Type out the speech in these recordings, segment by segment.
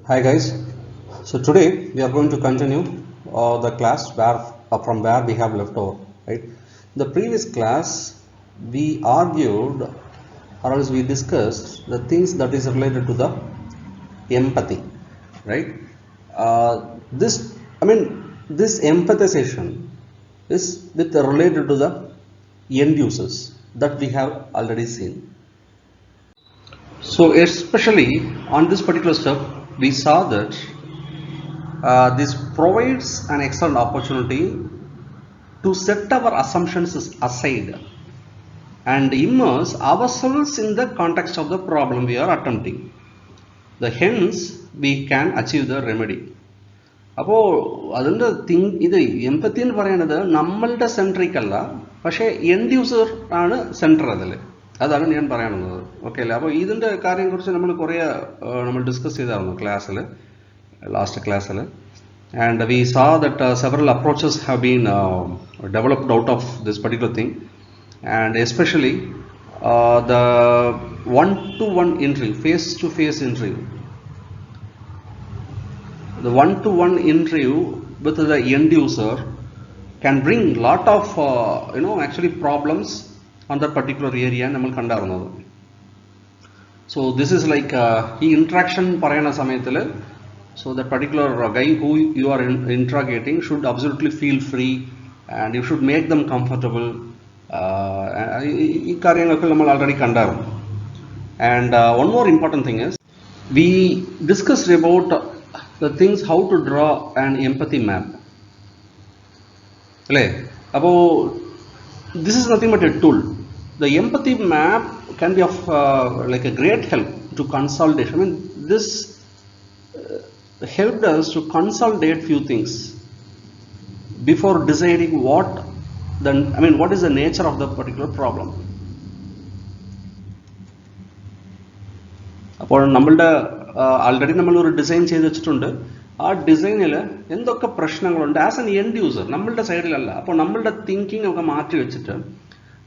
Hi guys, so today we are going to continue the class from where we have left over, right? The previous class we argued or else we discussed the things that is related to the empathy, right? This empathization is related to the end users that we have already seen. So especially on this particular step, we saw that this provides an excellent opportunity to set our assumptions aside and immerse ourselves in the context of the problem we are attempting. Hence, we can achieve the remedy. അപ്പോൾ അതിൻ്റെ ഇത് എംപത്തി എന്ന് പറയുന്നത് നമ്മളുടെ centric അല്ല, പക്ഷേ end user ആണ് centre അതിൽ. അതാണ് ഞാൻ പറയാനുള്ളത്. ഓക്കെ അല്ലേ? അപ്പോൾ ഇതിൻ്റെ കാര്യത്തെക്കുറിച്ച് നമ്മൾ ഡിസ്കസ് ചെയ്തായിരുന്നു ക്ലാസ്സിൽ, ലാസ്റ്റ് ക്ലാസ്സിൽ. And we saw that several approaches have been developed out of this particular thing, and especially the one-to-one interview, face-to-face interview. The one-to-one interview with the end user can bring lot of actually problems on that particular area. So this is like ഈ interaction പറയുന്ന സമയത്തിൽ, so that particular guy who you are interrogating should absolutely feel free and you should make them comfortable. ഈ കാര്യങ്ങളൊക്കെ നമ്മൾ already കണ്ടായിരുന്നു. And one more important thing is we discussed about the things how to draw an empathy map. About this is nothing but a tool. The empathy map can be of like a great help to consolidation. I mean, this helped us to consolidate few things before deciding what is the nature of the particular problem. അപ്പോൾ നമ്മളുടെ already നമ്മളൊരു design ചെയ്ത് വെച്ചിട്ടുണ്ട്. ആ ഡിസൈനിൽ എന്തൊക്കെ പ്രശ്നങ്ങളുണ്ട് as an end user നമ്മളുടെ സൈഡിലല്ല. അപ്പോൾ നമ്മളുടെ തിങ്കിങ് ഒക്കെ മാറ്റി വെച്ചിട്ട്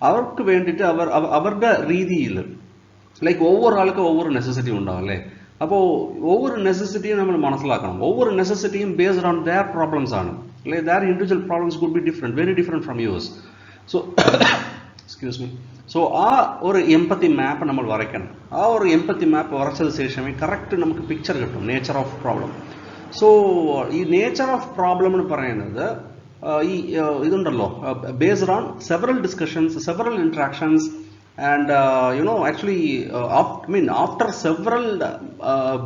അവർക്ക് വേണ്ടിയിട്ട് അവരുടെ രീതിയിൽ, ലൈക്ക് ഒവ്വൊരു ആൾക്ക് ഒവ്വൊരു നെസസിറ്റി ഉണ്ടാവും അല്ലേ? അപ്പോൾ ഒവ്വൊരു നെസസിറ്റിയും നമ്മൾ മനസ്സിലാക്കണം. ഒവ്വൊരു നെസസിറ്റിയും ബേസ്ഡ് ഓൺ ദെയർ പ്രോബ്ലംസ് ആണ്, അല്ലെ? Their individual problems could be different, very different from yours. So excuse me. So ആ ഒരു എംപത്തി മാപ്പ് നമ്മൾ വരയ്ക്കണം. ആ ഒരു എംപത്തി മാപ്പ് വരച്ചത് ശേഷമേ കറക്റ്റ് നമുക്ക് പിക്ചർ കിട്ടും നേച്ചർ ഓഫ് പ്രോബ്ലം. സോ ഈ നേച്ചർ ഓഫ് പ്രോബ്ലം എന്ന് പറയുന്നത് ഈ ഇതുണ്ടല്ലോ, based on several discussions, several interactions, and actually after several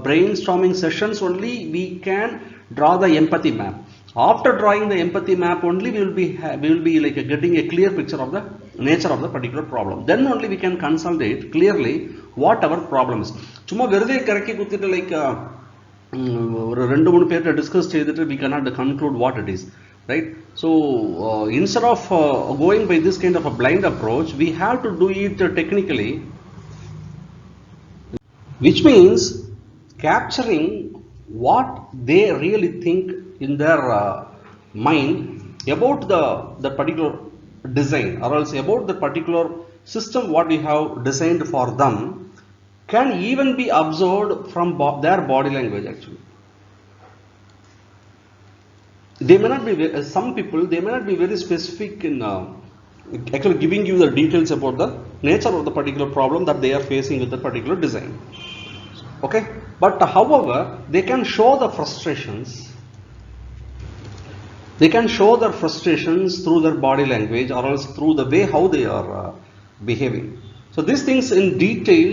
brainstorming sessions only we can draw the empathy map. After drawing the empathy map only we will be like getting a clear picture of the nature of the particular problem. Then only we can consolidate clearly what our problem is. ചുമ്മാ വെറുതെ കറക്കി കുത്തിട്ട് like ഒരു 2-3 പേര് discuss ചെയ്തിട്ട് we cannot conclude what it is, right? So instead of going by this kind of a blind approach, we have to do it technically, which means capturing what they really think in their mind about the particular design, or else about the particular system what we have designed for them, can even be observed from their body language. Actually, they may not be, some people they may not be very specific in actually giving you the details about the nature of the particular problem that they are facing with the particular design. Okay, but however they can show the frustrations, they can show their frustrations through their body language or else through the way how they are behaving. So these things in detail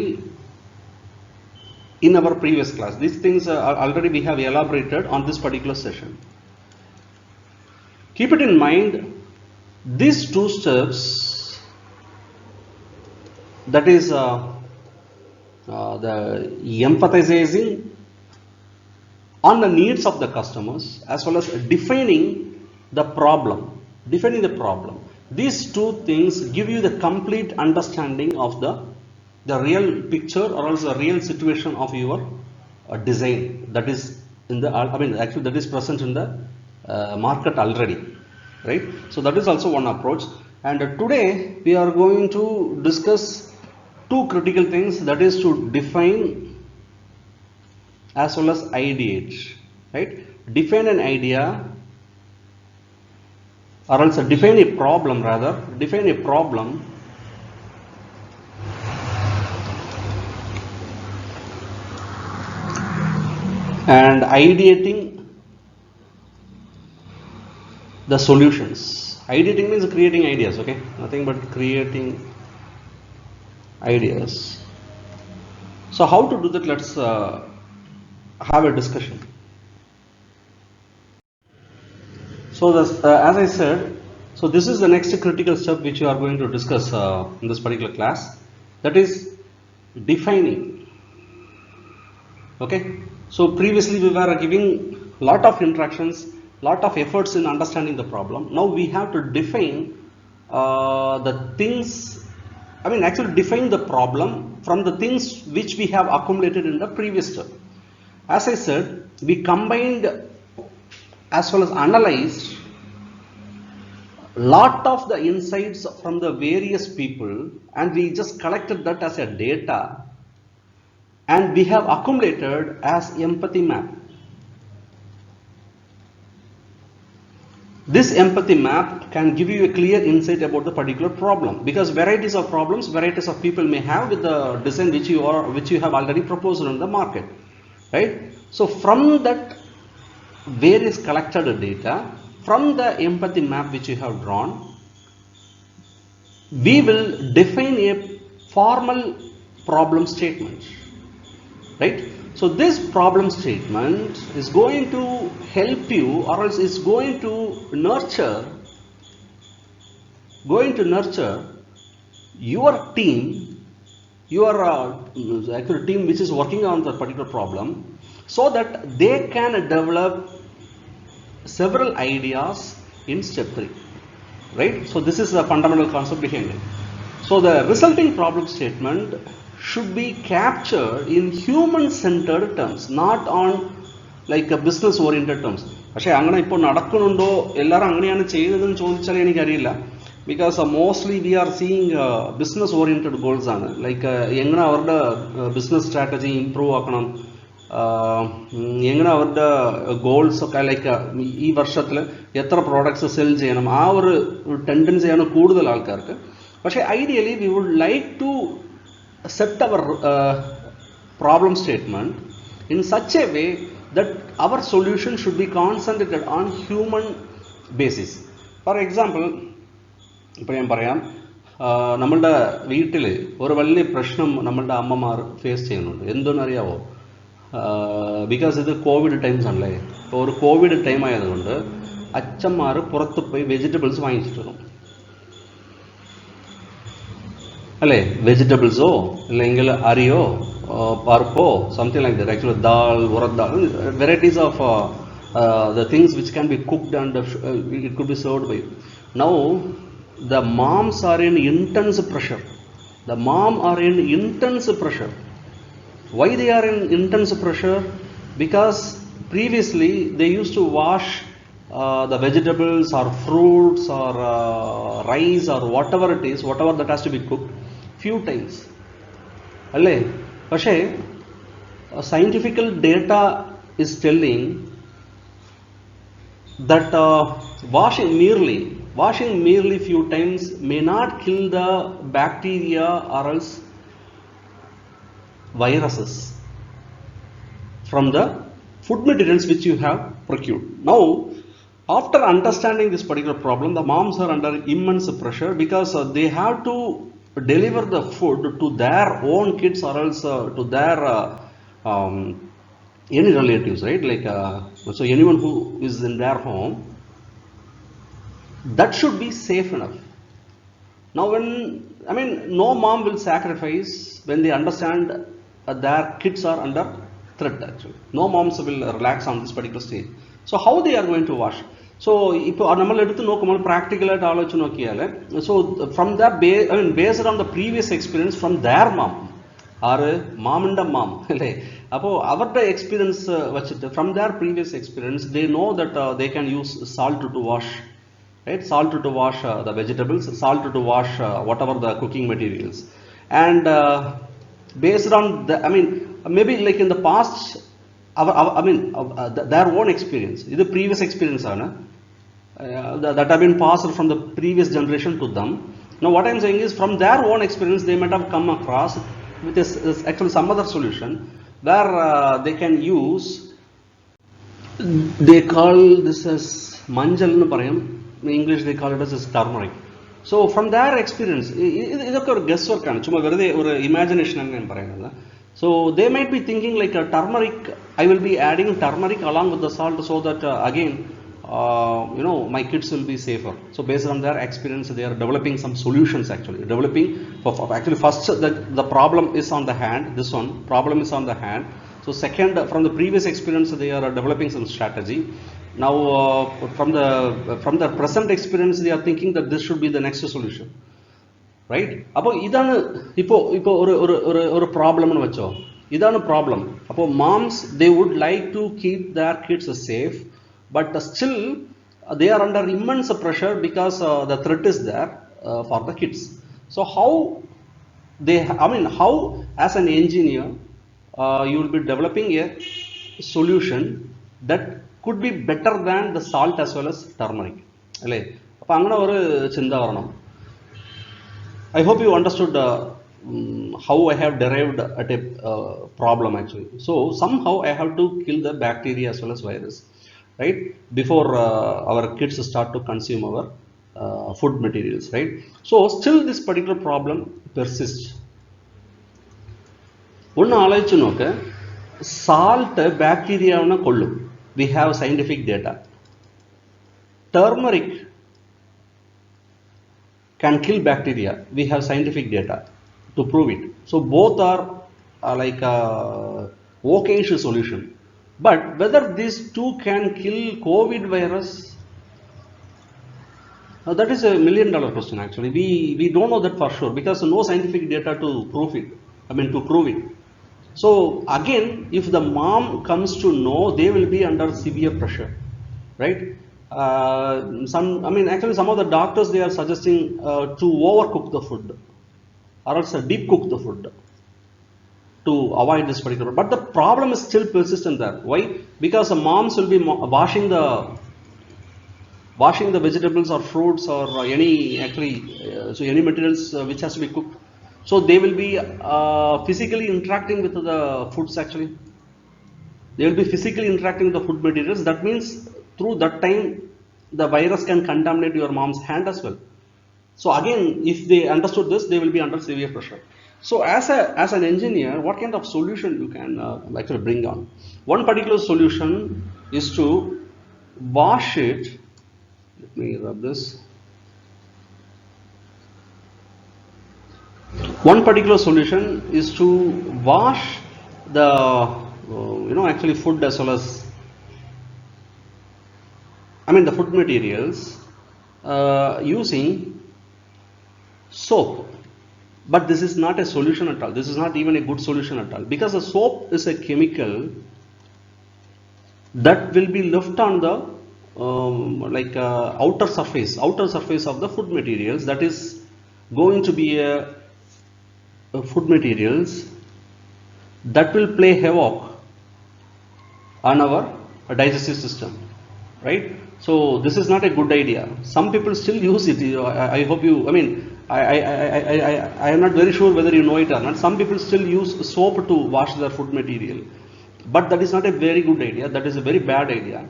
in our previous class, these things already we have elaborated on this particular session. Keep it in mind, these two steps, that is the empathizing on the needs of the customers as well as defining the problem. These two things give you the complete understanding of the real picture or else the real situation of your design that is in the actually that is present in the market already, right? So that is also one approach. And today we are going to discuss two critical things, that is to define as well as ideate, right? Define an idea, or else define a problem, and ideating the solutions. Ideating means creating ideas, okay? Nothing but creating ideas. So how to do that? Let's have a discussion. So as I said, so this is the next critical step which you are going to discuss in this particular class, that is defining. Okay, so previously we were giving lot of interactions, lot of efforts in understanding the problem. Now we have to define the things, actually define the problem from the things which we have accumulated in the previous step. As I said, we combined as well as analyzed lot of the insights from the various people, and we just collected that as a data, and we have accumulated as empathy map. This empathy map can give you a clear insight about the particular problem, because varieties of problems, varieties of people may have with the design which you have already proposed in the market, right? So from that various collected data, from the empathy map which you have drawn, we will define a formal problem statement, right? So this problem statement is going to help you, or else is going to nurture your team, your actual team which is working on the particular problem, so that they can develop several ideas in step 3, right? So this is the fundamental concept behind it. So the resulting problem statement should be captured in human centered terms, not on like a business oriented terms. പക്ഷേ അങ്ങനെ ഇപ്പോൾ നടക്കുന്നുണ്ടോ, എല്ലാവരും അങ്ങനെയാണ് ചെയ്യുന്നതെന്ന് ചോദിച്ചാൽ എനിക്കറിയില്ല. Because mostly we are seeing business oriented goals ആണ്, like എങ്ങനെ അവരുടെ business strategy improve ആക്കണം, എങ്ങനെ അവരുടെ ഗോൾസ് ഒക്കെ, ലൈക്ക് ഈ വർഷത്തിൽ എത്ര പ്രോഡക്ട്സ് സെൽ ചെയ്യണം, ആ ഒരു ടെൻഡൻസിയാണ് കൂടുതൽ ആൾക്കാർക്ക്. പക്ഷേ ideally we would like to set our problem statement in such a way that our solution should be concentrated on human basis. For example, ഇപ്പോൾ ഞാൻ പറയാം, നമ്മളുടെ വീട്ടിൽ ഒരു വലിയ പ്രശ്നം നമ്മളുടെ അമ്മമാർ ഫേസ് ചെയ്യുന്നുണ്ട്. എന്തെന്നറിയാവോ? ബിക്കോസ് ഇത് കോവിഡ് ടൈംസ് ആണല്ലേ. ഇപ്പോൾ ഒരു കോവിഡ് ടൈം ആയതുകൊണ്ട് അച്ഛന്മാർ പുറത്ത് പോയി വെജിറ്റബിൾസ് വാങ്ങിച്ചിട്ട് വരും, അല്ലേ? വെജിറ്റബിൾസോ അല്ലെങ്കിൽ അരിയോ പരിപ്പോ, something like that. Actually dal, urad dal, varieties of the things which can be cooked and it could be served by you. Now the moms are in intense pressure. Why they are in intense pressure? Because previously they used to wash the vegetables or fruits or rice or whatever it is, whatever that has to be cooked, few times, alle. പക്ഷേ scientific data is telling that washing merely few times may not kill the bacteria or else viruses from the food materials which you have procured. Now after understanding this particular problem, the moms are under immense pressure, because they have to deliver the food to their own kids or else to their any relatives, right? Like so anyone who is in their home, that should be safe enough. Now no mom will sacrifice when they understand their kids are under threat. Actually no moms will relax on this particular stage. So how they are going to wash? So ഇപ്പോൾ നമ്മൾ എടുത്ത് നോക്കുമ്പോൾ പ്രാക്ടിക്കലായിട്ട് ആലോചിച്ച് നോക്കിയാൽ, so from that based on the previous experience from their mom, ആറ് മാമിൻ്റെ മാം അല്ലേ, അപ്പോൾ അവരുടെ എക്സ്പീരിയൻസ് വെച്ചിട്ട് from their previous experience they know that they can use salt to wash, right? Salt to wash the vegetables, salt to wash whatever the cooking materials. And based on the maybe like in the past their own experience. This is previous experience that have been passed from the previous generation to them. Now what I am saying is, from their own experience, they might have come across with actually some other solution where they can use, they call this as manjal nu parayam, in English they call it as turmeric. So from their experience, idokke or guesswork aanu, chumma verade or imagination nu njan parayunnathu. So they might be thinking like a turmeric, I will be adding turmeric along with the salt so that again my kids will be safer. So based on their experience, they are developing some solutions, actually developing actually first the problem is on the hand, this one problem is on the hand. So second, from the previous experience, they are developing some strategy. Now from the present experience, they are thinking that this should be the next solution, right? Appo idana ipo or problem nu vecho, idana problem. Appo moms, they would like to keep their kids safe, but still they are under immense pressure because the threat is there for the kids. So how how as an engineer you will be developing a solution that could be better than the salt as well as turmeric, alle appo angana oru chinda varanam. I hope you understood how I have derived at a problem, actually. So somehow I have to kill the bacteria as well as virus, right, before our kids start to consume our food materials, right? So still this particular problem persists. One ஆலோசிச்சு நோக்க, salt bacteria கொல்லும், we have scientific data. Turmeric can kill bacteria, we have scientific data to prove it. So both are like a okay solution. But whether these two can kill COVID virus, that is a $1 million question, actually. We don't know that for sure because no scientific data to prove it. To prove it. So again, if the mom comes to know, they will be under severe pressure, right? Actually some of the doctors, they are suggesting to overcook the food or else deep cook the food to avoid this particular, but the problem is still persistent there. Why? Because the moms will be washing the vegetables or fruits or any actually so any materials which has to be cooked. So they will be physically interacting with the foods, actually. They will be physically interacting with the food materials. That means through that time the virus can contaminate your mom's hand as well. So again, if they understood this, they will be under severe pressure. So as an engineer, what kind of solution you can actually bring on? One particular solution is to wash it. Let me rub this. One particular solution is to wash the actually food as well as the food materials using soap. But this is not a solution at all. This is not even a good solution at all, because the soap is a chemical that will be left on the outer surface of the food materials. That is going to be a food materials that will play havoc on our digestive system, right? So this is not a good idea. Some people still use it. I hope you, I am not very sure whether you know it or not. Some people still use soap to wash their food material, but that is not a very good idea. That is a very bad idea,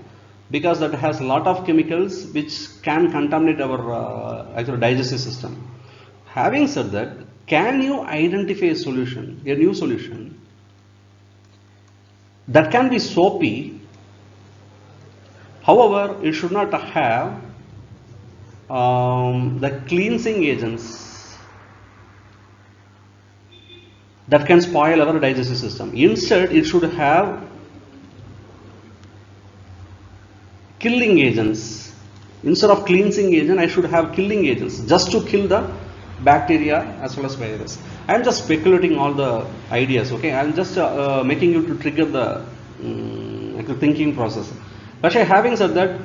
because that has a lot of chemicals which can contaminate our actual digestive system. Having said that, can you identify a solution, a new solution that can be soapy? However, it should not have the cleansing agents that can spoil our digestive system. Instead, it should have killing agents. Instead of cleansing agent, I should have killing agents just to kill the bacteria as well as virus. I am just speculating all the ideas, okay? I am just making you to trigger the thinking process. But having said that,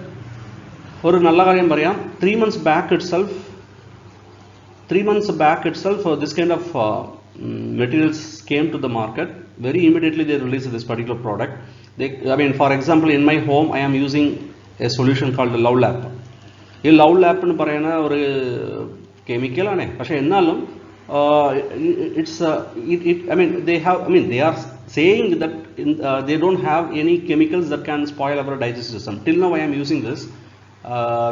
for 3 months back itself, this kind of materials came to the market. Very immediately they released this particular product. I mean, for example, in my home, I am using a solution called the Love Lab. This Love Lab എന്ന് പറയുന്ന ഒരു കെമിക്കലാണ്. പക്ഷേ എന്നാലും it's I mean they are saying that they don't have any chemicals that can spoil our digestive system. Till now I am using this.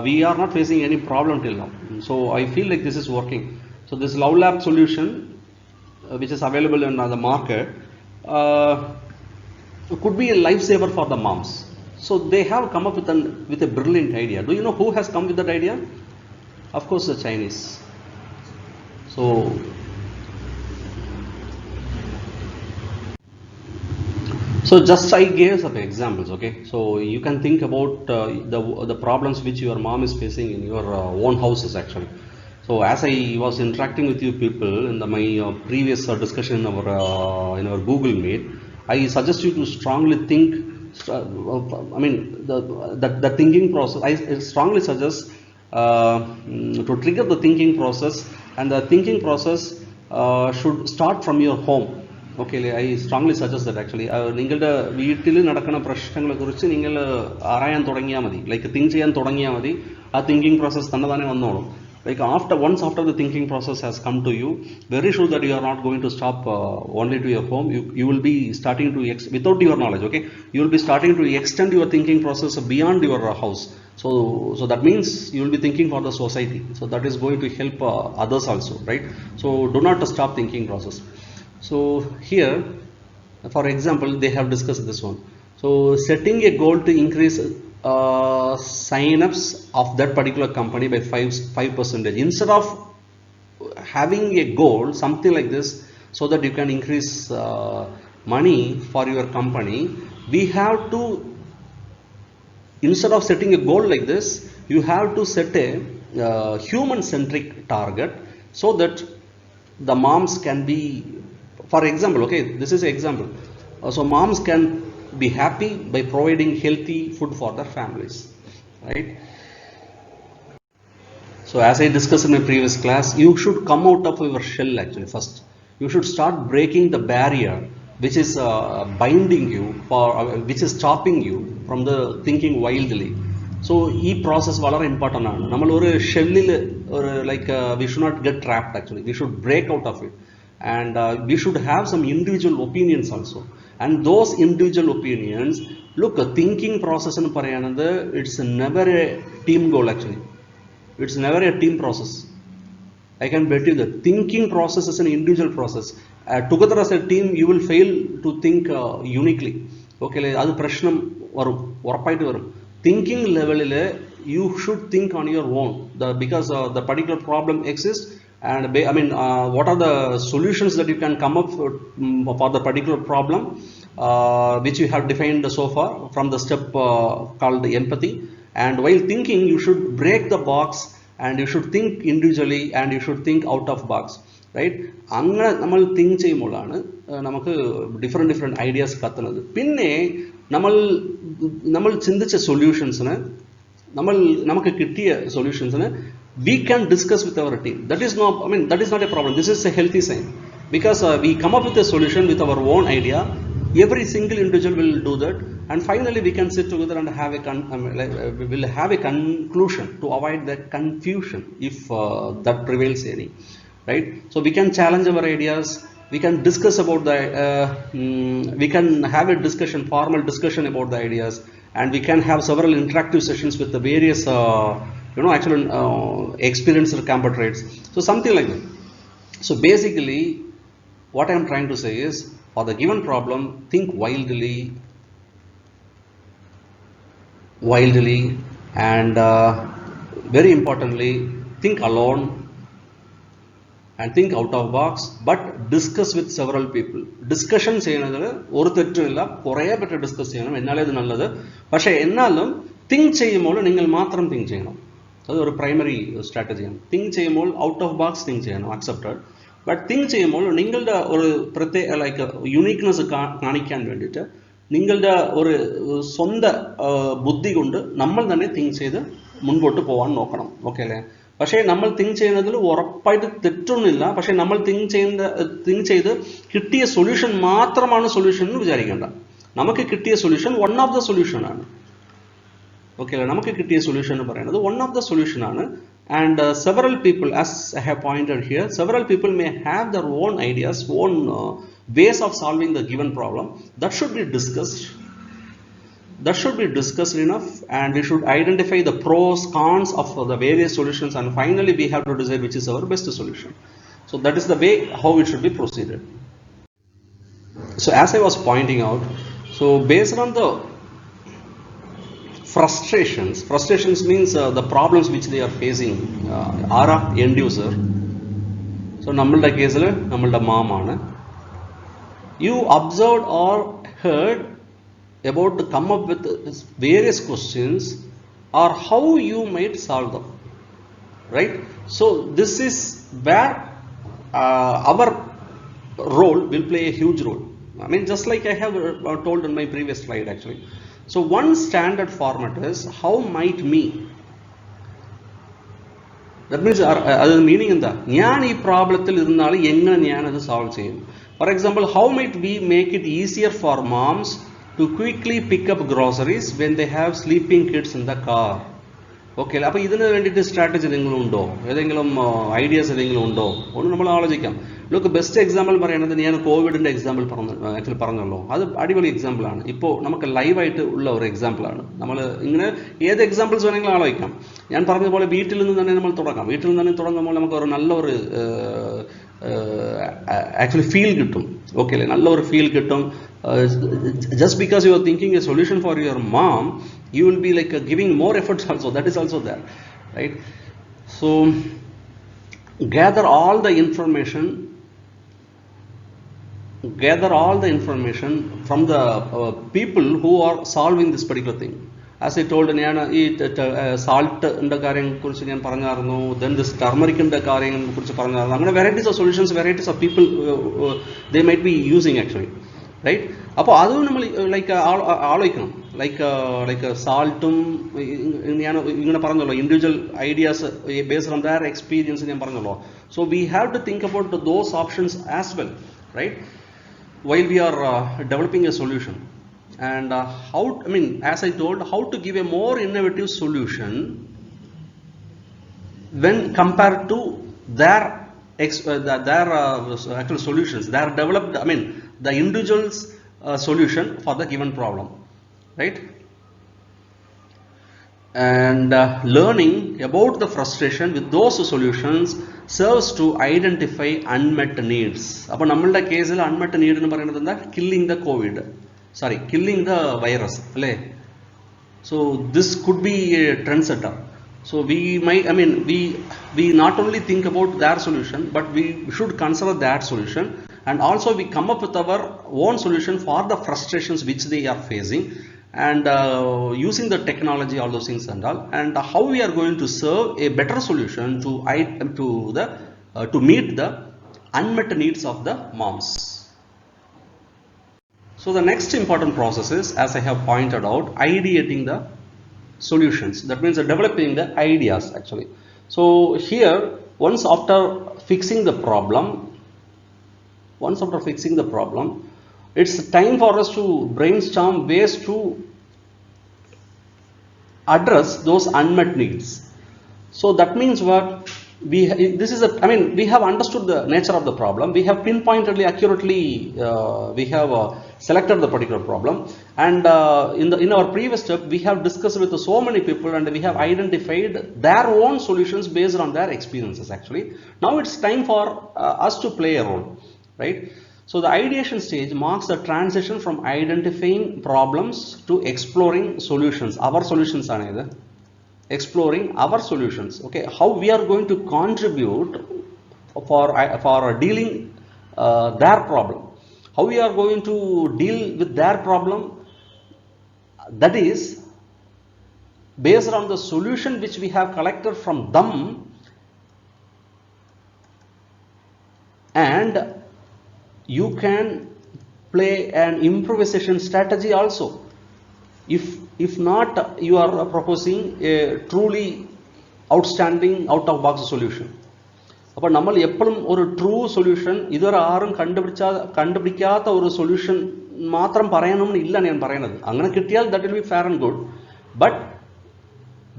We are not facing any problem till now. So I feel like this is working. So this Love Lab solution, which is available in the market, could be a lifesaver for the moms. So they have come up with a brilliant idea. Do you know who has come with that idea? Of course, the Chinese. So just I gave some examples, okay? So you can think about the problems which your mom is facing in your own houses actually. So as I was interacting with you people in my previous discussion in our Google Meet, I suggest you to strongly think. I mean the thinking process. I strongly suggest to trigger the thinking process, and the thinking process should start from your home. Okay, I strongly suggest that actually. നിങ്ങളുടെ വീട്ടിൽ നടക്കുന്ന പ്രശ്നങ്ങളെക്കുറിച്ച് നിങ്ങൾ അറിയാൻ തുടങ്ങിയാൽ മതി, like think ചെയ്യാൻ തുടങ്ങിയാൽ മതി. ആ തിങ്കിങ് പ്രോസസ് തന്നെ വന്നോളും. Like once after the thinking process has come to you, very sure that you are not going to stop only to your home. You will be starting to without your knowledge. Okay, you will be starting to extend your thinking process beyond your house. So that means you will be thinking for the society. So that is going to help others also, right? So do not stop thinking process. So here, for example, they have discussed this one. So setting a goal to increase sign-ups of that particular company by 5%. Instead of having a goal, something like this, so that you can increase money for your company, we have to, instead of setting a goal like this, you have to set a human-centric target, so that the moms can be, for example, okay, this is an example. So moms can be happy by providing healthy food for their families, right? So as I discussed in my previous class, you should come out of your shell actually first. You should start breaking the barrier which is binding you, which is stopping you from the thinking wildly. So this process is very important. നമ്മൾ ഒരു ഷെല്ലിൽ like we should not get trapped actually. We should break out of it, and we should have some individual opinions also. And those individual opinions, look, thinking process in parayanadu, it's never a team goal actually. It's never a team process. I can bet you that thinking process is an individual process. Together as a team, you will fail to think uniquely. Okay, adu prashnam varum, orapayittu varum. Thinking level ile you should think on your own, because the particular problem exists. And I mean, what are the solutions that you can come up for the particular problem which you have defined so far from the step called empathy. And while thinking, you should break the box, and you should think individually, and you should think out of box, right? അങ്ങനെ നമ്മൾ think ചെയ്യുമ്പോഴാണ് നമുക്ക് different ideas കത്തുന്നത്. പിന്നെ നമ്മൾ ചിന്തിച്ച സൊല്യൂഷൻസിന്, നമുക്ക് കിട്ടിയ സൊല്യൂഷൻസിന് we can discuss with our team. That is not a problem. This is a healthy sign, because we come up with a solution with our own idea. Every single individual will do that, and finally we can sit together and have we will have a conclusion to avoid the confusion if that prevails any, right? So we can challenge our ideas. We can discuss about we can have a discussion, formal discussion about the ideas, and we can have several interactive sessions with the various actually experienced compatriots. So something like that. So basically what I am trying to say is, for the given problem, think wildly, and very importantly, think alone and think out of box, but discuss with several people. Discussion ചെയ്യുന്നതിൽ ഒരു തെറ്റുമില്ല, കുറേ പറ്റി discuss ചെയ്യണം, എന്നാലേ ഇത് നല്ലത്. പക്ഷേ എന്നാലും തിങ്ക് ചെയ്യുമ്പോൾ നിങ്ങൾ മാത്രം തിങ്ക് ചെയ്യണം. അത് ഒരു പ്രൈമറി സ്ട്രാറ്റജിയാണ്. തിങ്ക് ചെയ്യുമ്പോൾ ഔട്ട് ഓഫ് ബോക്സ് തിങ്ക് ചെയ്യണം, അക്സെപ്റ്റഡ്. ബട്ട് തിങ്ക് ചെയ്യുമ്പോൾ നിങ്ങളുടെ ഒരു പ്രത്യേക ലൈക്ക് യുണീക്നെസ് കാണിക്കാൻ വേണ്ടിയിട്ട് നിങ്ങളുടെ ഒരു സ്വന്തം ബുദ്ധി കൊണ്ട് നമ്മൾ തന്നെ തിങ്ക് ചെയ്ത് മുൻപോട്ട് പോകാൻ നോക്കണം. ഓക്കെ അല്ലേ? പക്ഷേ നമ്മൾ തിങ്ക് ചെയ്യുന്നതിൽ ഉറപ്പായിട്ട് തെറ്റൊന്നുമില്ല. പക്ഷേ നമ്മൾ തിങ്ക് ചെയ്ത് കിട്ടിയ സൊല്യൂഷൻ മാത്രമാണ് സൊല്യൂഷൻ എന്ന് വിചാരിക്കേണ്ട. നമുക്ക് കിട്ടിയ solution one of the solution ആണ്. ഓക്കെ അല്ലേ? നമുക്ക് കിട്ടിയ സൊല്യൂഷൻ എന്ന് പറയുന്നത് വൺ ഓഫ് ദ സൊല്യൂഷൻ ആണ്. And several people, as I have pointed here, several people may have their own ideas, own ways of solving the given problem. That should be discussed. That should be discussed enough, and we should identify the pros, cons of the various solutions, and finally we have to decide which is our best solution. So that is the way how it should be proceeded. So as I was pointing out, so based on the frustrations means the problems which they are facing are a end user. So നമ്മളുടെ കേസിൽ നമ്മളുടെ മാമാണ്. You observed or heard about to come up with various questions or how you might solve them, right? So this is where our role will play a huge role. I mean, just like I have told in my previous slide actually. So one standard format is how might me. That means the meaning in that ഞാൻ ഈ പ്രോബ്ലത്തിൽ ഇരുന്നാൽ എങ്ങനെ ഞാൻ അത് solve ചെയ്യും. For example, how might we make it easier for moms to quickly pick up groceries when they have sleeping kids in the car? Okay, അപ്പോൾ ഇതിന് വേണ്ടിയിട്ട് സ്ട്രാറ്റജി ഏതെങ്കിലും ഉണ്ടോ? ഏതെങ്കിലും ഐഡിയാസ് ഏതെങ്കിലും ഉണ്ടോ? ഒന്ന് നമ്മൾ ആലോചിക്കാം. ലുക്ക്, ബെസ്റ്റ് എക്സാമ്പിൾ പറയുന്നത് ഞാൻ കോവിഡിൻ്റെ എക്സാമ്പിൾ ആക്ച്വലി പറഞ്ഞല്ലോ. അത് അടിപൊളി എക്സാമ്പിളാണ്. ഇപ്പോൾ നമുക്ക് ലൈവായിട്ട് ഉള്ള ഒരു എക്സാമ്പിളാണ്. നമ്മൾ ഇങ്ങനെ ഏത് എക്സാമ്പിൾസ് വേണമെങ്കിലും ആലോചിക്കാം. ഞാൻ പറഞ്ഞതുപോലെ വീട്ടിൽ നിന്ന് തന്നെ നമ്മൾ തുടങ്ങാം. വീട്ടിൽ നിന്ന് തന്നെ തുടങ്ങുമ്പോൾ നമുക്ക് ഒരു നല്ലൊരു ആക്ച്വലി ഫീൽ കിട്ടും. ഓക്കെ അല്ലേ? നല്ലൊരു ഫീൽ കിട്ടും. Just because you are thinking a solution for your mom, you will be like giving more efforts also. That is also there, right? So gather all the information from the people who are solving this particular thing. As I told, ഞാൻ ഈ സാൾട്ടിൻ്റെ കാര്യത്തെക്കുറിച്ച് ഞാൻ പറഞ്ഞായിരുന്നു. Then this ടർമറിക്കിൻ്റെ കാര്യത്തെക്കുറിച്ച് പറഞ്ഞായിരുന്നു. അങ്ങനെ varieties of solutions, varieties of people they might be using actually, right? അപ്പോൾ അതും നമ്മൾ ലൈക്ക് ആലോചിക്കണം. ലൈക്ക് സാൾട്ടും ഞാൻ ഇങ്ങനെ പറഞ്ഞല്ലോ, individual ideas based on their experience ഞാൻ പറഞ്ഞല്ലോ. So we have to think about those options as well, right, while we are developing a solution. And how, I mean, as I told, how to give a more innovative solution when compared to their actual solutions, their developed, I mean, the individual's solution for the given problem, right? And learning about the frustration with those solutions serves to identify unmet needs. അപ്പോൾ നമ്മളുടെ കേസിൽ അൺമെറ്റ് need എന്ന് പറയുന്നത് എന്താ? killing the virus, അല്ലേ? So this could be a trend setter. So we might, I mean, we not only think about their solution, but we should consider that solution, and also we come up with our own solution for the frustrations which they are facing, and using the technology, all those things and all, and how we are going to serve a better solution to meet the unmet needs of the moms. So the next important process is, as I have pointed out, ideating the solutions. That means developing the ideas actually. So here, once after fixing the problem, it's time for us to brainstorm ways to address those unmet needs. So that means what? We have understood the nature of the problem. We have pinpointedly, accurately, we have selected the particular problem, and in our previous step we have discussed with so many people, and we have identified their own solutions based on their experiences actually. Now it's time for us to play a role, right? So the ideation stage marks the transition from identifying problems to exploring solutions. Our solutions are either exploring our solutions. Okay, how we are going to contribute for dealing their problem, how we are going to deal with their problem, that is based on the solution which we have collected from them, and you can play an improvisation strategy also. If not, you are proposing a truly outstanding out of box solution. അപ്പോൾ നമ്മൾ എപ്പോഴും ഒരു true solution, ഇതുവരെ ആരും കണ്ടുപിടിക്കാത്ത ഒരു solution മാത്രം പറയണമെന്ന് ഇല്ല ഞാൻ പറയുന്നത്. അങ്ങനെ കിട്ടിയാൽ that will be fair and good, but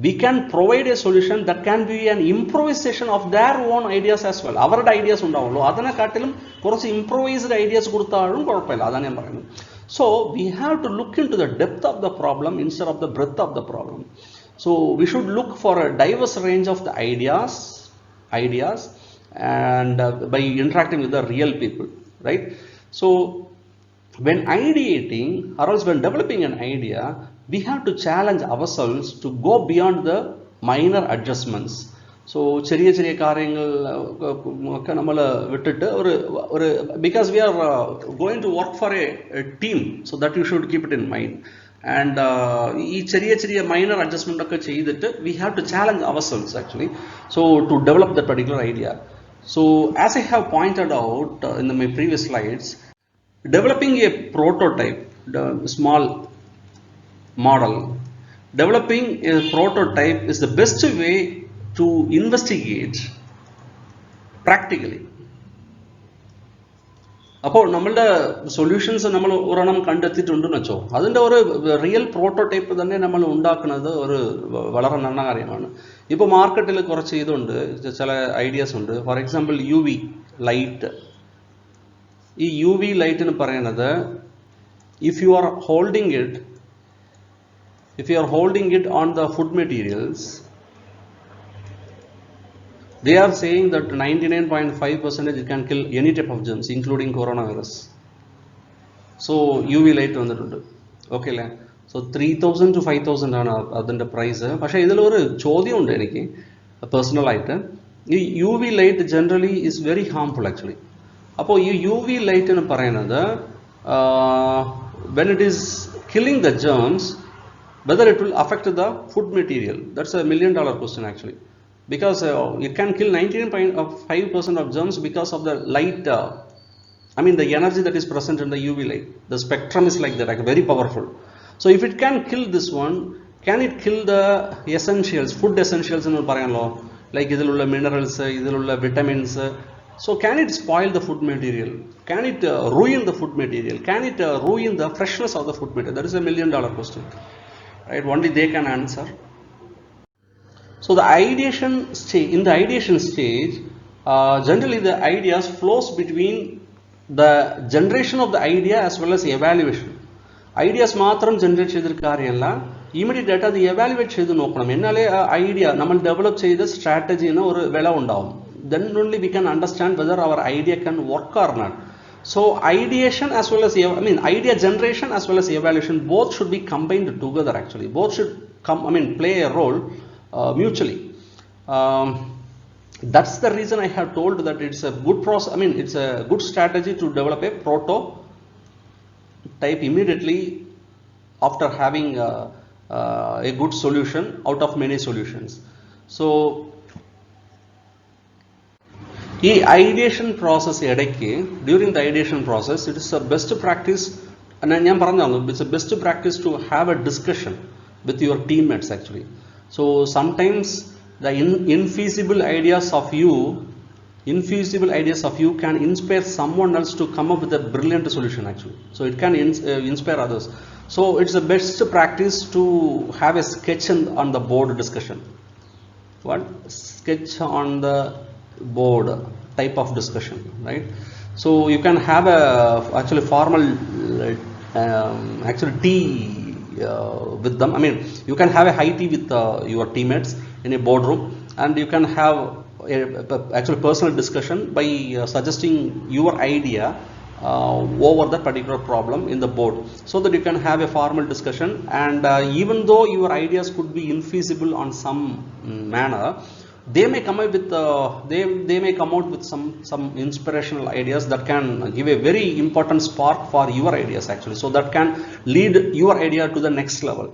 we can provide a solution that can be an improvisation of their own ideas as well. അവരുടെ ഐഡിയാസ് ഉണ്ടാവുള്ളൂ, അതിനെക്കാട്ടിലും കുറച്ച് ഇംപ്രൂവൈസ്ഡ് ഐഡിയാസ് കൊടുത്താലും കുഴപ്പമില്ല, അതാണ് ഞാൻ പറയുന്നത്. So we have to look into the depth of the problem instead of the breadth of the problem. So we should look for a diverse range of the ideas and by interacting with the real people, right? So when ideating or else when developing an idea, we have to challenge ourselves to go beyond the minor adjustments. So ചെറിയ ചെറിയ കാര്യങ്ങൾ ഒക്കെ നമ്മൾ വിട്ടിട്ട് ഒരു because we are going to work for a team, so that you should keep it in mind. And ഈ ചെറിയ ചെറിയ minor adjustment ഒക്കെ ചെയ്തിട്ട് we have to challenge ourselves actually, so to develop that particular idea. So as I have pointed out in my previous slides, developing a prototype, the small model, developing a prototype is the best way to investigate practically. അപ്പോൾ നമ്മളുടെ solutions നമ്മൾ ഒരെണ്ണം കണ്ടെത്തിയിട്ടുണ്ടെന്ന് വെച്ചോ, അതിൻ്റെ ഒരു real prototype തന്നെ നമ്മൾ ഉണ്ടാക്കുന്നത് ഒരു വളരെ നല്ല കാര്യമാണ്. ഇപ്പോൾ മാർക്കറ്റിൽ കുറച്ച് ഇതുണ്ട്, ചില ഐഡിയാസ് ഉണ്ട്. For example UV light. ഈ UV ലൈറ്റിന് പറയുന്നത് if you are holding it on the food materials, they are saying that 99.5% it can kill any type of germs including coronavirus. So UV light വന്നിട്ടുണ്ട്, okay അല്ലേ? So 3000 to 5000 ആണ് അതിൻ്റെ price. പക്ഷേ ഇതിലൊരു ചോദ്യമുണ്ട് എനിക്ക് പേഴ്സണലായിട്ട്. ഈ UV light generally is very harmful actually. അപ്പോൾ ഈ UV ലൈറ്റിന് പറയുന്നത് when it is killing the germs, whether it will affect the food material, that's a $1 million question actually, because it can kill 99.5% of germs because of the light, the energy that is present in the UV light. The spectrum is like that, like very powerful. So if it can kill this one, can it kill the essentials, food essentials എന്ന് പറയാനല്ലോ, like ഇതിലുള്ള minerals, ഇതിലുള്ള vitamins? So can it spoil the food material? Can it ruin the food material? Can it ruin the freshness of the food material? That is a $1 million question, right? Only they can answer. So the ideation stage, in the ideation stage, generally the ideas flows between the generation of the idea as well as evaluation. Ideas മാത്രം generate ചെയ്തിട്ട് കാര്യമല്ല, immediate ആയിട്ട് അത് evaluate ചെയ്ത് നോക്കണം. എന്നാലേ idea നമ്മൾ develop ചെയ്ത സ്ട്രാറ്റജിന് ഒരു വില ഉണ്ടാവും. Then only we can understand whether our idea can work or not. So ideation as well as idea generation as well as evaluation, both should be combined together actually. Both should play a role mutually. That's the reason I have told that it's a good process. It's a good strategy to develop a prototype immediately after having a good solution out of many solutions. So ഈ ideation process ഇടയ്ക്ക്, during the ideation process, it is a best practice. ഞാൻ പറഞ്ഞു, it's a best practice to have a discussion with your teammates actually. So sometimes the infeasible ideas of you can inspire someone else to come up with a brilliant solution actually. So it can inspire others. So it's the best practice to have a sketch on the board discussion. What? Sketch on the board type of discussion, right? So you can have a actually formal tea with them. You can have a high tea with your teammates in a boardroom, and you can have actually personal discussion by suggesting your idea over that particular problem in the board, so that you can have a formal discussion. And even though your ideas could be infeasible on some manner, they may come up with they may come out with some inspirational ideas that can give a very important spark for your ideas actually, so that can lead your idea to the next level,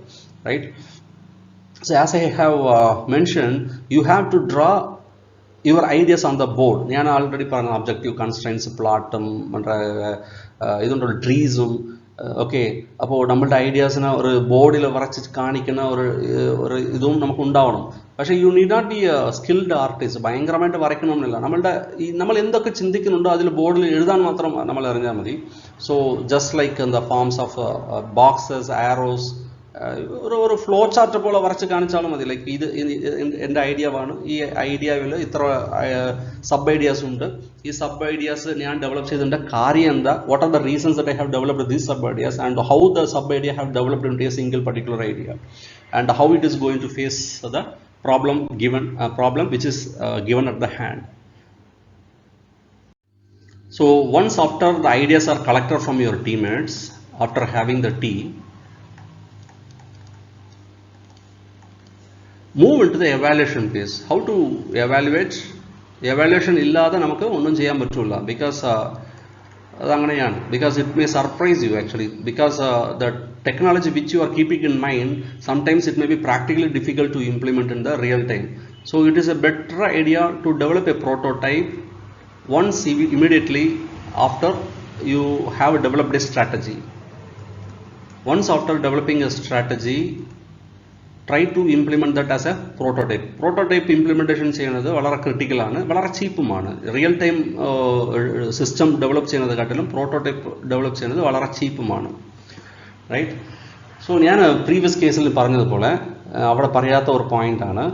right? So as I have mentioned, you have to draw your ideas on the board. ഞാൻ already പറഞ്ഞ objective constraints പ്ലോട്ടും ഇതുകൊണ്ടുള്ള ട്രീസും okay, അപ്പോൾ നമ്മളുടെ ഐഡിയാസിനെ ഒരു ബോർഡിൽ വരച്ച് കാണിക്കുന്ന ഒരു ഇതും നമുക്ക് ഉണ്ടാവണം. പക്ഷേ you need not be a skilled artist, ഭയങ്കരമായിട്ട് വരയ്ക്കണമെന്നില്ല. നമ്മൾ എന്തൊക്കെ ചിന്തിക്കുന്നുണ്ടോ അതിൽ ബോർഡിൽ എഴുതാൻ മാത്രം നമ്മൾ അറിഞ്ഞാൽ മതി. So just like in the forms of boxes, arrows, ഒരു ഫ്ലോ ചാർട്ട് പോലെ വരച്ച് കാണിച്ചാലും മതി. ലൈക്ക് ഇത് എൻ്റെ ഐഡിയ ആണ്, ഈ ഐഡിയയിൽ ഇത്ര സബ് ഐഡിയാസ് ഉണ്ട്, ഈ സബ് ഐഡിയാസ് ഞാൻ ഡെവലപ്പ് ചെയ്തതിൻ്റെ കാര്യം എന്താ, what are the reasons that I have developed these sub ideas and how the sub idea have developed into a single particular idea and how it is going to face the problem which is given at the hand. So once after the ideas are collected from your teammates, after having the tea, move into the evaluation phase. How to evaluate? Evaluation illada namakku onnum cheyan pattulla, because അതങ്ങനെയാണ്. Because it may surprise you actually, because the technology which you are keeping in mind, sometimes it may be practically difficult to implement in the real time. So it is a better idea to develop a prototype once immediately after you have developed a strategy. Once after developing a strategy, try to implement that as a prototype. Prototype implementation ചെയ്യുന്നത് വളരെ ക്രിട്ടിക്കലാണ്, വളരെ ചീപ്പുമാണ്. Real time system develop ചെയ്യുന്നതിനെക്കാട്ടിലും prototype develop ചെയ്യുന്നത് വളരെ ചീപ്പുമാണ്, right? So ഞാൻ പ്രീവിയസ് കേസിൽ പറഞ്ഞതുപോലെ അവിടെ പറയാത്ത ഒരു പോയിന്റാണ്,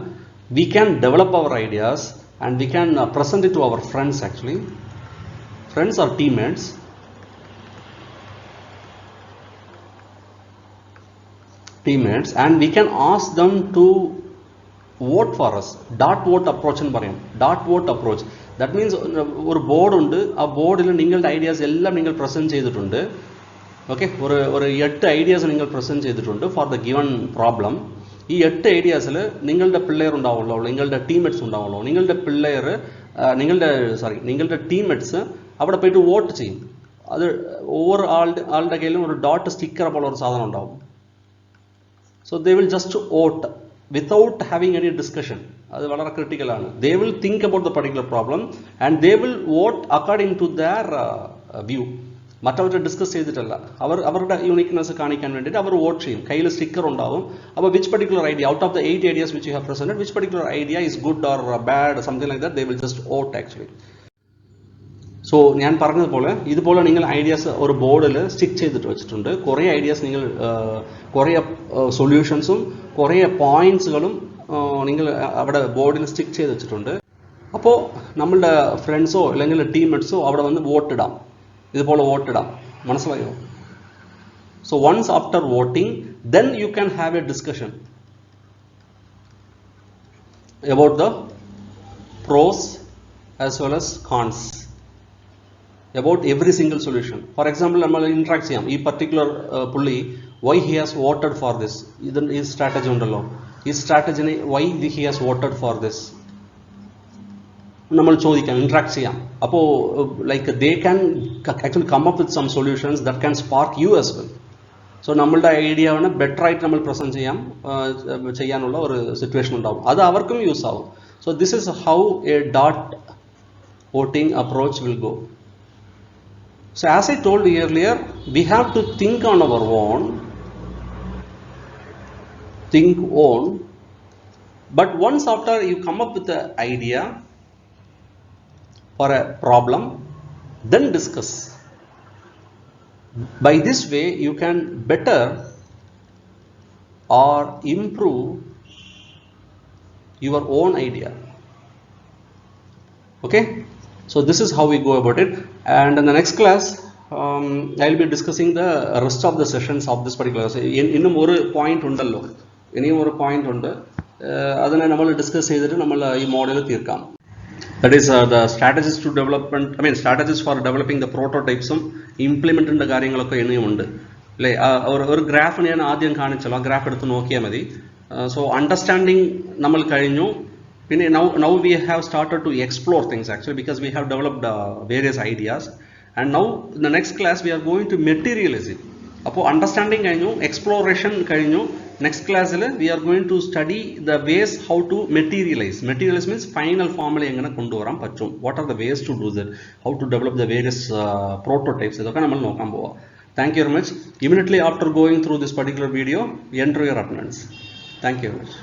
we can develop our ideas and we can present it to our friends. Actually friends are teammates. And we can ask them to vote for us. Dot vote approach എന്ന് പറയും. Dot vote approach, that means ഒരു board ഉണ്ട്, ആ ബോർഡിൽ നിങ്ങളുടെ ideas എല്ലാം നിങ്ങൾ present ചെയ്തിട്ടുണ്ട്. ഓക്കെ, ഒരു 8 ഐഡിയാസ് നിങ്ങൾ പ്രസന്റ് ചെയ്തിട്ടുണ്ട് ഫോർ ദ ഗിവൺ പ്രോബ്ലം. ഈ 8 ഐഡിയാസിൽ നിങ്ങളുടെ പിള്ളേർ ഉണ്ടാവുള്ളൂ, നിങ്ങളുടെ ടീംമേറ്റ്സ് ഉണ്ടാവുള്ളൂ. നിങ്ങളുടെ ടീംമേറ്റ്സ് അവിടെ പോയിട്ട് വോട്ട് ചെയ്യും. അത് ഓരോ ആളുടെ കയ്യിലും ഒരു ഡോട്ട് സ്റ്റിക്കർ പോലെ ഒരു സാധനം ഉണ്ടാവും. So they will just vote without having any discussion. അത് വളരെ ക്രിട്ടിക്കലാണ്. They will think about the particular problem and they will vote according to their view. മറ്റവർ ഡിസ്കസ് ചെയ്തിട്ടല്ല, അവരുടെ യൂണിക്നെസ് കാണിക്കാൻ വേണ്ടിയിട്ട് അവർ വോട്ട് ചെയ്യും. കയ്യിൽ സ്റ്റിക്കർ ഉണ്ടാവും. അപ്പോൾ which particular idea out of the 8 ideas which you have presented, which particular idea is good or bad, something like that, they will just vote actually. So ഞാൻ പറഞ്ഞതുപോലെ ഇതുപോലെ നിങ്ങൾ ഐഡിയാസ് ഒരു ബോർഡിൽ സ്റ്റിക്ക് ചെയ്തിട്ട് വെച്ചിട്ടുണ്ട്. കുറേ ഐഡിയാസ് നിങ്ങൾ കുറേ സൊല്യൂഷൻസും കുറേ പോയിന്റ്സുകളും നിങ്ങൾ അവിടെ ബോർഡിൽ സ്റ്റിക്ക് ചെയ്ത് വെച്ചിട്ടുണ്ട്. അപ്പോൾ നമ്മളുടെ ഫ്രണ്ട്സോ അല്ലെങ്കിൽ ടീംമേറ്റ്സോ അവിടെ വന്ന് വോട്ടിടാം, ഇതുപോലെ വോട്ടിടാം. മനസ്സിലായോ? So once after voting, then you can have a discussion about the pros as well as cons about every single solution. For example, നമ്മൾ interact ചെയ്യാം, ഈ particular പുള്ളി why he has voted for this, ഈ strategy ഉണ്ടല്ലോ, ഈ strategy why he has voted for this നമ്മൾ ചോദിക്കാം, interact ചെയ്യാം. അപ്പോൾ like they can actually come up with some solutions that can spark you as well. So നമ്മളുടെ ഐഡിയയാണ് better ആയിട്ട് നമ്മൾ പ്രസന്റ് ചെയ്യാനുള്ള ഒരു സിറ്റുവേഷൻ ഉണ്ടാവും, അത് അവർക്കും യൂസ് ആവും. So this is how A dot voting approach will go. So as I told you earlier, we have to think on our own, but once after you come up with the idea for a problem, then discuss. By this way you can better or improve your own idea. Okay, so this is how we go about it, and in the next class I will be discussing the rest of the sessions of this particular innum oru point undallo, iniyum oru point undu, adana nammal discuss cheyidittu nammal ee module theerkam. That is the strategies to development, strategies for developing the prototypes implementing കാര്യങ്ങളൊക്കെ ഇനിയും ഉണ്ട് അല്ലേ. ഒരു graph ഞാൻ ആദ്യം കാണിച്ചല്ലോ, ആ graph എടുത്ത് നോക്കിയാൽ മതി. സോ അണ്ടർസ്റ്റാൻഡിങ് നമ്മൾ കഴിഞ്ഞു. പിന്നെ now we have started to explore things actually, because we have developed various ideas, and now in the next class we are going to materialize it. അപ്പോൾ അണ്ടർസ്റ്റാൻഡിങ് കഴിഞ്ഞു, എക്സ്പ്ലോറേഷൻ കഴിഞ്ഞു. Next ക്ലാസ്സിൽ we are going to study the ways how to materialise means final ഫോമിൽ എങ്ങനെ കൊണ്ടുവരാൻ പറ്റും, what are the ways to do that, how to develop the various prototypes, ഇതൊക്കെ നമ്മൾ നോക്കാൻ പോവാം. Thank you very much. Immediately after going through this particular video, enter your attendance. Thank you very much.